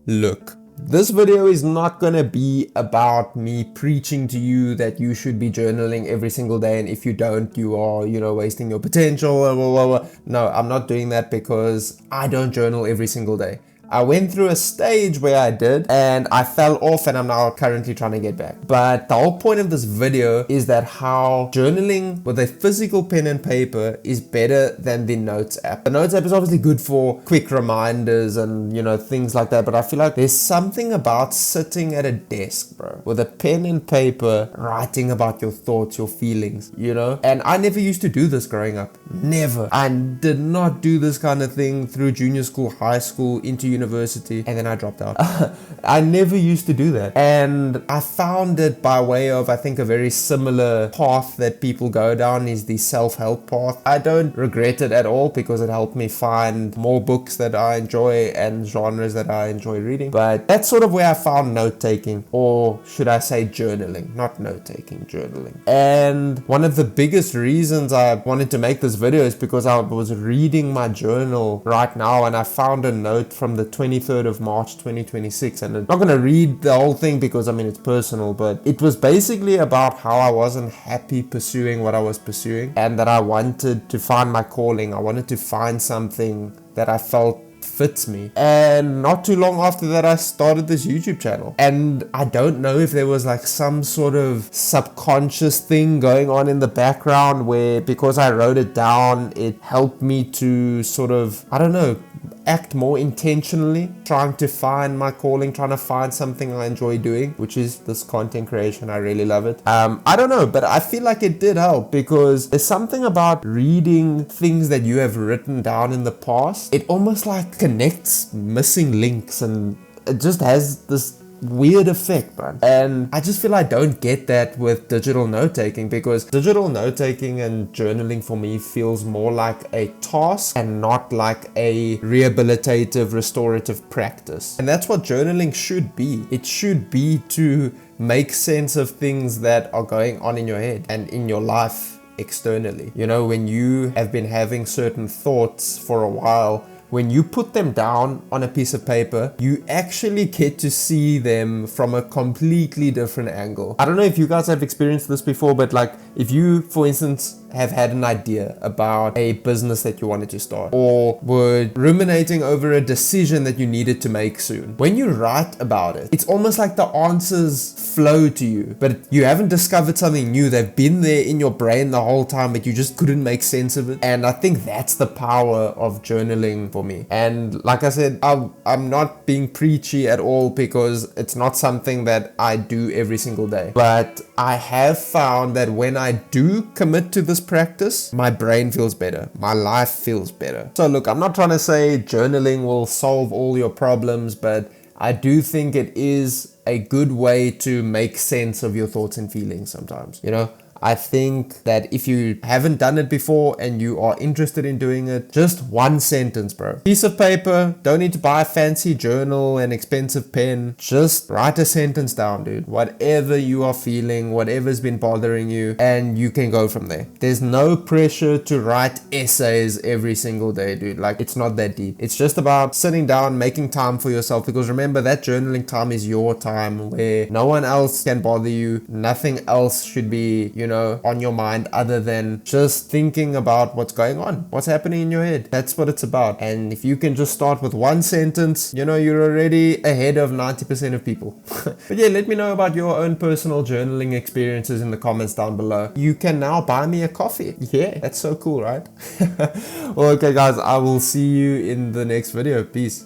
Look, this video is not gonna be about me preaching to you that you should be journaling every single day, and if you don't, you are, wasting your potential, blah, blah, blah, blah. No, I'm not doing that because I don't journal every single day. I went through a stage where I did and I fell off, and I'm now currently trying to get back. But the whole point of this video is that how journaling with a physical pen and paper is better than the Notes app. The Notes app is obviously good for quick reminders and things like that, but I feel like there's something about sitting at a desk, bro, with a pen and paper, writing about your thoughts, your feelings, And I never used to do this growing up. Never. I did not do this kind of thing through junior school, high school, into university, and then I dropped out. I never used to do that, and I found it by way of, I think, a very similar path that people go down is the self-help path. I don't regret it at all because it helped me find more books that I enjoy and genres that I enjoy reading. But that's sort of where I found note-taking, or should I say journaling, not note-taking, journaling. And one of the biggest reasons I wanted to make this video is because I was reading my journal right now, and I found a note from the 23rd of March 2026, and I'm not going to read the whole thing because it's personal, but it was basically about how I wasn't happy pursuing what I was pursuing, and that I wanted to find my calling. I wanted to find something that I felt fits me. And not too long after that, I started this YouTube channel, and I don't know if there was like some sort of subconscious thing going on in the background where, because I wrote it down, it helped me to sort of, I don't know, act more intentionally, trying to find my calling, trying to find something I enjoy doing, which is this content creation. I really love it. I don't know, but I feel like it did help, because there's something about reading things that you have written down in the past. It almost like connects missing links, and it just has this weird effect, man. And I just feel I don't get that with digital note-taking, because digital note-taking and journaling for me feels more like a task and not like a rehabilitative, restorative practice. And that's what journaling should be. It should be to make sense of things that are going on in your head and in your life externally. When you have been having certain thoughts for a while, when you put them down on a piece of paper, you actually get to see them from a completely different angle. I don't know if you guys have experienced this before, but like if you, for instance, have had an idea about a business that you wanted to start, or were ruminating over a decision that you needed to make soon. When you write about it, it's almost like the answers flow to you, but you haven't discovered something new. They've been there in your brain the whole time, but you just couldn't make sense of it. And I think that's the power of journaling for me. And like I said, I'm not being preachy at all, because it's not something that I do every single day. But I have found that when I do commit to this practice, my brain feels better, my life feels better. So look, I'm not trying to say journaling will solve all your problems, but I do think it is a good way to make sense of your thoughts and feelings sometimes. I think that if you haven't done it before and you are interested in doing it, just one sentence, bro. Piece of paper, don't need to buy a fancy journal and expensive pen. Just write a sentence down, dude. Whatever you are feeling, whatever's been bothering you, and you can go from there. There's no pressure to write essays every single day, dude. Like, it's not that deep. It's just about sitting down, making time for yourself, because remember, that journaling time is your time where no one else can bother you. Nothing else should be, on your mind other than just thinking about what's going on, what's happening in your head. That's what it's about. And if you can just start with one sentence, you're already ahead of 90% of people. But yeah, let me know about your own personal journaling experiences in the comments down below. You can now buy me a coffee. Yeah, that's so cool, right? Well, okay guys, I will see you in the next video. Peace.